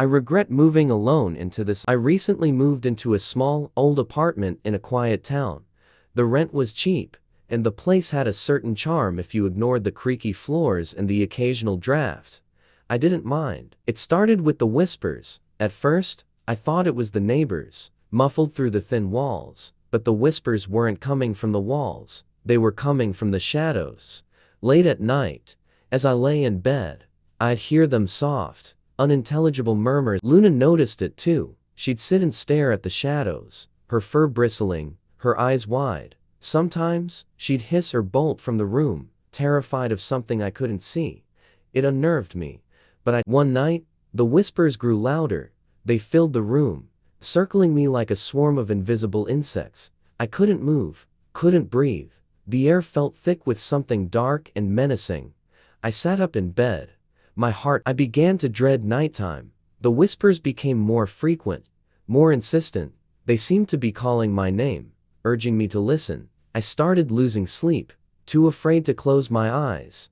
I regret moving alone into this. I recently moved into a small, old apartment in a quiet town. The rent was cheap, and the place had a certain charm if you ignored the creaky floors and the occasional draft. I didn't mind. It started with the whispers. At first, I thought it was the neighbors, muffled through the thin walls, but the whispers weren't coming from the walls, they were coming from the shadows. Late at night, as I lay in bed, I'd hear them soft, unintelligible murmurs. Luna noticed it too. She'd sit and stare at the shadows, her fur bristling, her eyes wide. Sometimes, she'd hiss or bolt from the room, terrified of something I couldn't see. It unnerved me. One night, the whispers grew louder. They filled the room, circling me like a swarm of invisible insects. I couldn't move, couldn't breathe. The air felt thick with something dark and menacing. I sat up in bed. I began to dread nighttime. The whispers became more frequent, more insistent. They seemed to be calling my name, urging me to listen. I started losing sleep, too afraid to close my eyes.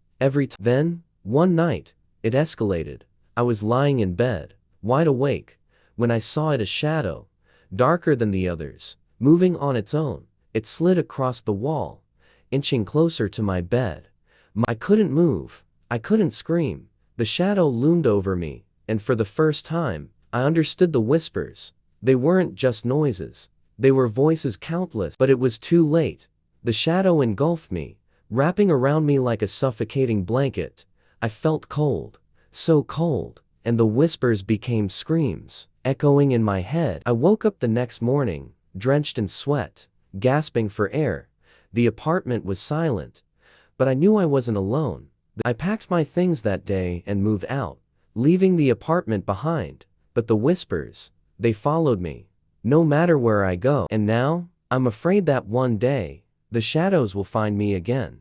Then, one night, it escalated. I was lying in bed, wide awake, when I saw a shadow, darker than the others, moving on its own. It slid across the wall, inching closer to my bed. I couldn't move. I couldn't scream. The shadow loomed over me, and for the first time, I understood the whispers. They weren't just noises. They were voices, countless. But it was too late. The shadow engulfed me, wrapping around me like a suffocating blanket. I felt cold, so cold, and the whispers became screams, echoing in my head. I woke up the next morning, drenched in sweat, gasping for air. The apartment was silent, but I knew I wasn't alone. I packed my things that day and moved out, leaving the apartment behind. But the whispers, they followed me, no matter where I go. And now, I'm afraid that one day, the shadows will find me again.